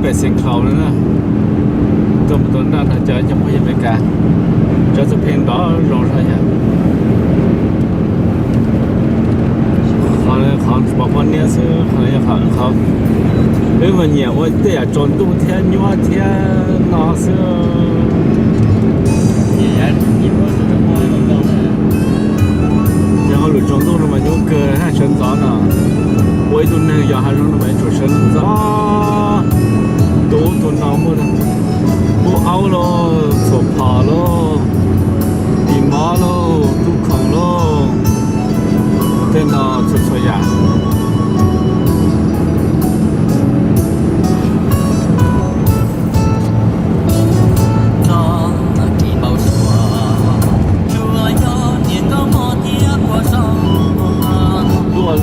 เป็ดเสียงเขาแล้วนะตัวมันตัวนั้นจะยังไม่ยังไม่กล้าจะเพียงต่อรองเท้าอย่างเขาบอกว่าเนี่ยซื้อเขาเอ้ยวันนี้ว่าเดี๋ยวจนตู้เทียนยัวเทียนนอซื้อ然后路中东了嘛，有个还生早呢，我都那要还弄了嘛，就生早，都闹么的，不熬了，做怕了，地麻了，都空了，在那做呀。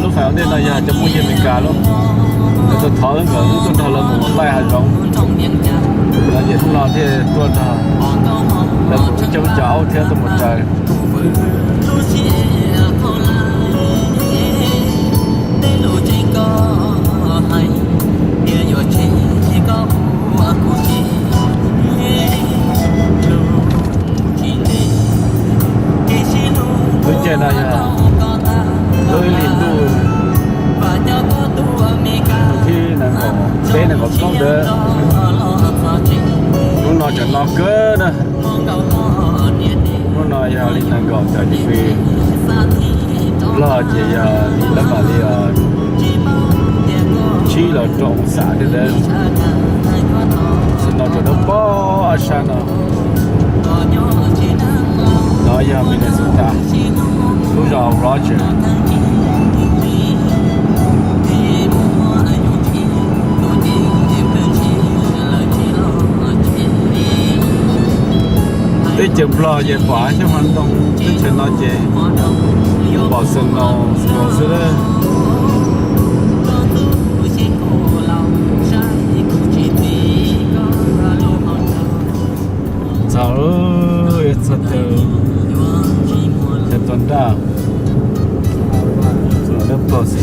lúc phải nên là nhà cho mua gì mình cả luôn để tôi tháo lên cửa tôi tháo lên một bài hạt giống là gì không lo thì tôi là một cháu cháu theo tôi một trời tôi chơi là đôi liền đôi khi là có bé là có con đỡ nó nói cho nó cơ nè nó nói là đi là gọi cho đi về lo chỉ đi là mà đi chỉ là trồng xả đi lên nó cho nó bỏ sang nó giờ mình là chúng ta lúc giờ Roger tới chụp lo về quả chứ không đông tới chuyện nó chè bỏ sừng nó sữa đấy chào ơi thật thật tuần đã rồi lớp bò xì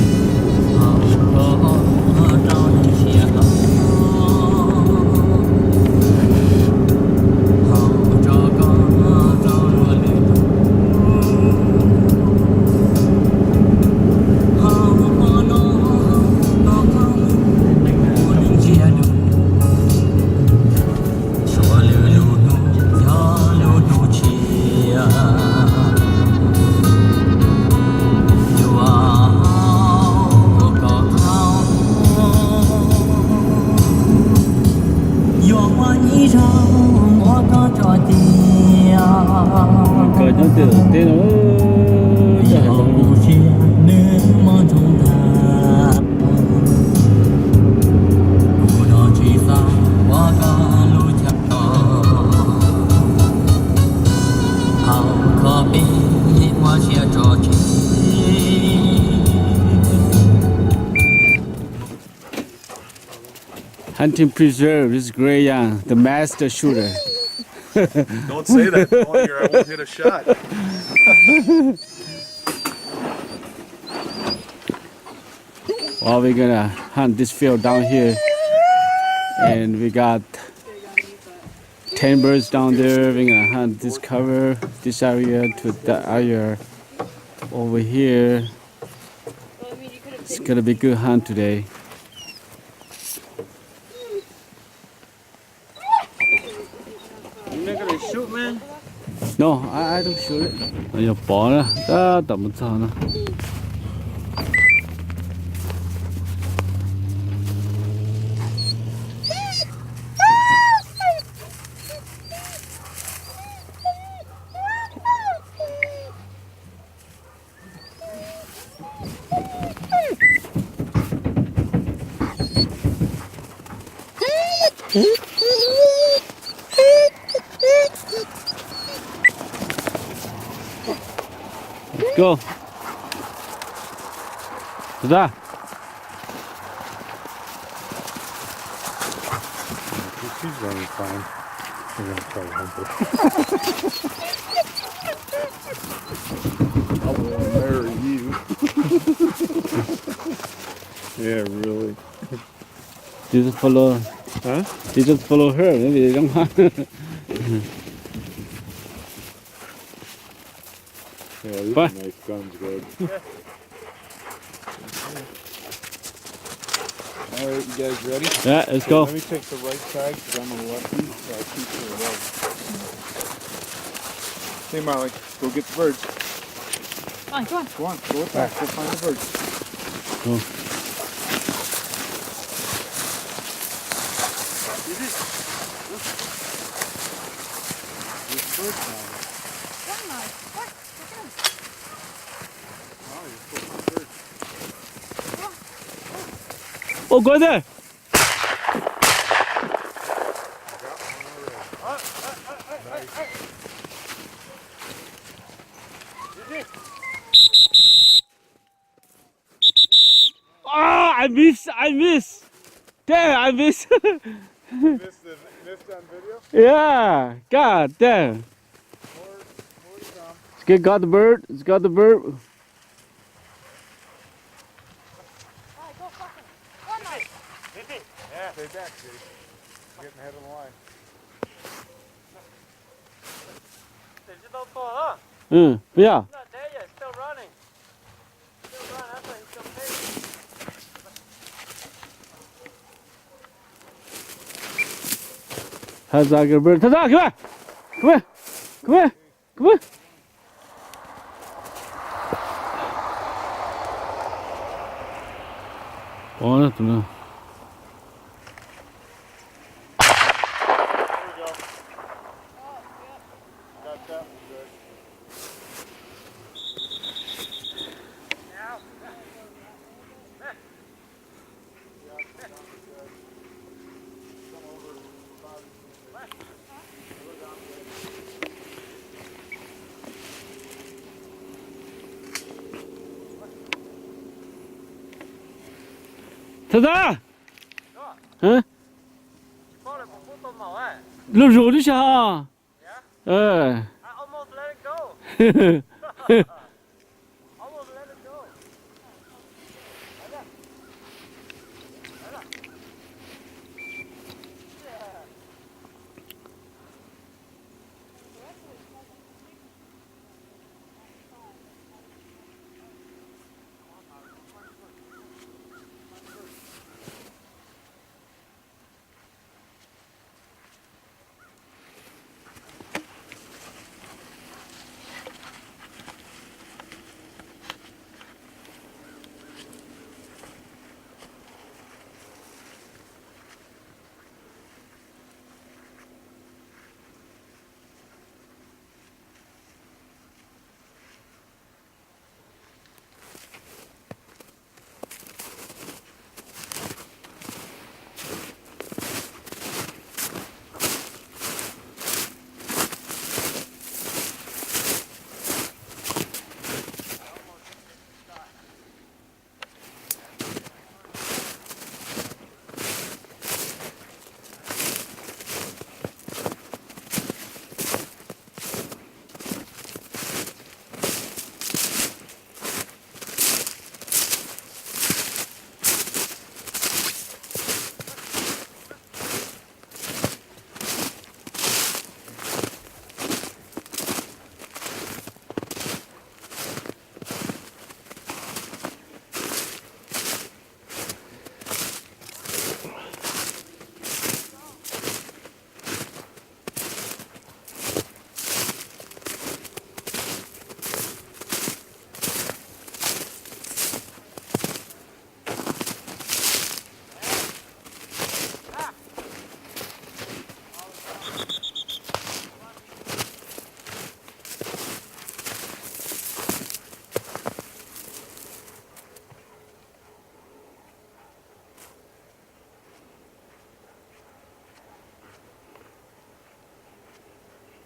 cờ nó từ tên nó Hunting preserve is Gray Young, the master shooter. Don't say that. I won't hit a shot. Well, we're gonna hunt this field down here, and we got 10 birds down there. We're gonna hunt this cover, this area to that area over here. It's gonna be a good hunt today. You're not gonna shoot, man? No, I don't shoot it. Bây giờ bỏ ra, đã tầm một sao nữa. Go. Ra. She's running fine. I'm gonna try to hump her. I will marry you. Yeah, really. This is follow Huh? They just follow her. Maybe they don't want. Yeah, these What? are nice guns, Greg. Alright, you guys ready? Yeah, let's go. Let me take the right side because I'm a lefty, so I keep to the right. Hey Molly, go get the birds. Come on, come on. Go on, go with that. Go find the birds. Go. There's the birds now. Come on. What? Look at him. Molly, you're supposed to find birds. Oh, go there. Ah, I miss. Damn, I miss. Missed on video? Yeah, God damn. More to come. It's got the bird. It's got the bird. All right, go fucking. Come on. Yeah. Stay back, Jake. You're getting ahead of the line. Yeah. Not there yet, still running. Still running, that's why he's still pacing. Taza, bird. Taza, come here. Come here. Come here. Come here. Oh, I don't know. There we go. Got that one good. Taza. Hả? Con này cũng phút tôm màu ấy. Lùi rủ đi sao? Yeah? I almost let it go. Almost let it go.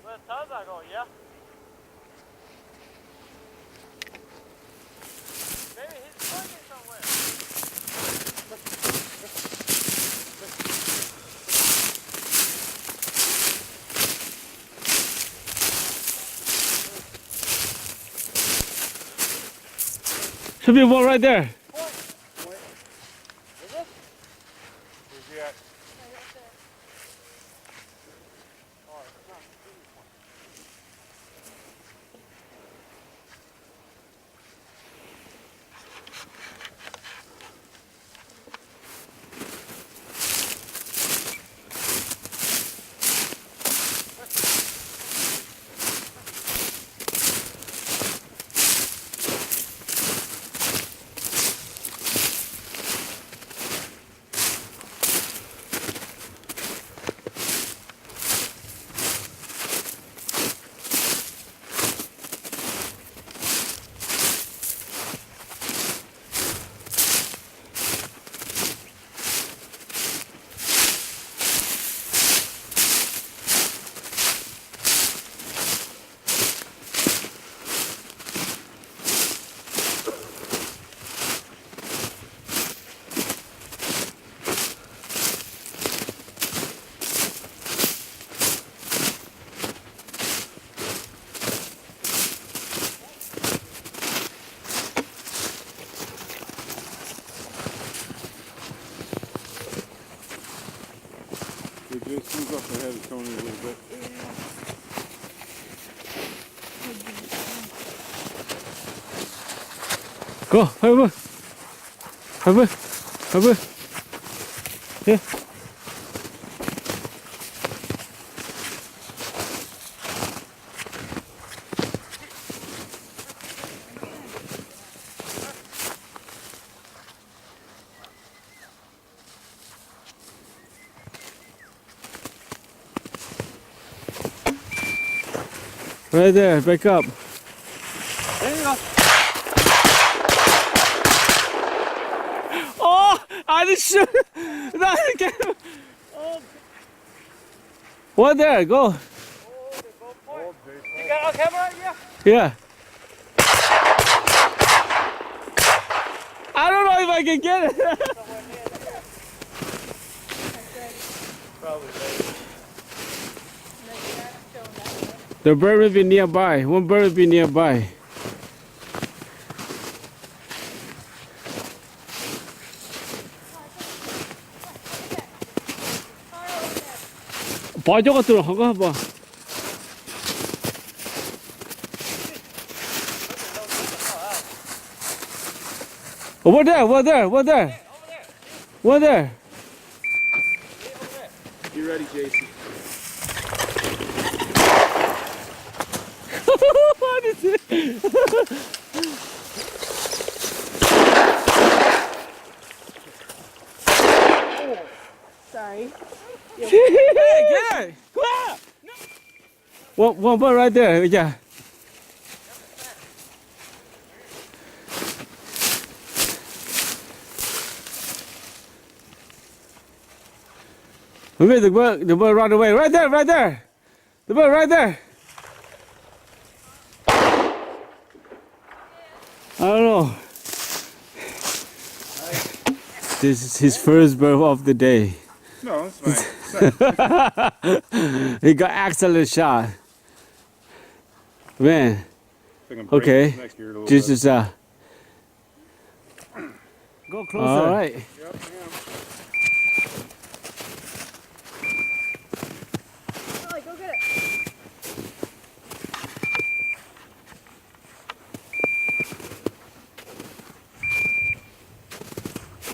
Where's Taza going, yeah? Maybe he's swinging somewhere. Should be one right there. Where's he at? Just move up ahead of Tony a little bit. Go, over. Over. Over. Here. Right there, back up. There you go. Oh, I didn't shoot. That again. What there? Go. You got on camera? Yeah. Yeah. I don't know if I can get it. Probably. The bird will be nearby. One bird will be nearby. Bỏ chỗ cái tường không có bỏ. Over there, over there, over there. Over there. You ready, Jason? What is it? Sorry. Hey, get it! Come on! One bird right there. Yeah. Maybe the bird run away. Right there, right there. The bird right there. I don't know. This is his first bird of the day. No, it's fine. It's fine. He got excellent shot. Man, I think I'm breaking okay. his neck here a little This bit. is Go closer. all right. Yep, I am. Ollie, go get it.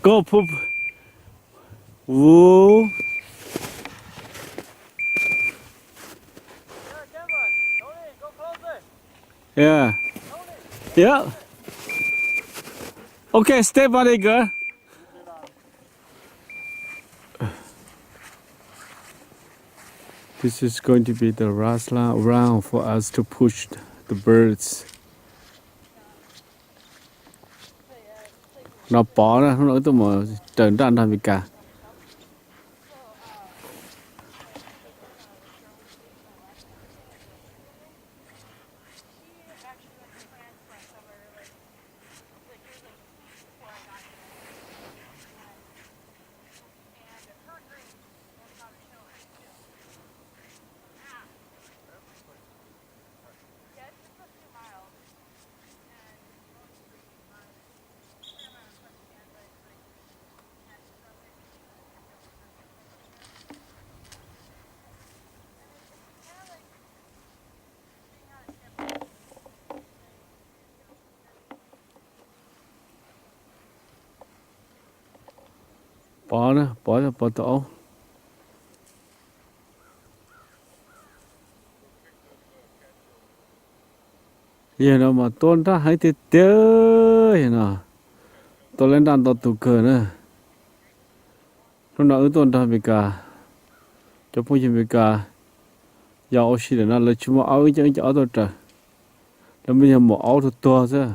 Go poop. Woo. Yeah, camera. Tony, go closer. Yeah. Yeah. Okay, step on it, girl. This is going to be the last round for us to push the birds. Nó bỏ ra, nó tụi mà trần ra làm gì cả. Bỏ nữa, bỏ ra bỏ tổ. Giờ nó mà tôn ra hay thì tớ nó. Tôi lên đàn tôi tụ cờ nữa. Nó nói tôn ra bị cả. Cho phụ gì bị cả. Giờ ô xí là nó lấy chú mà áo cho tôi trời. Nó bây giờ một áo thôi to chứ.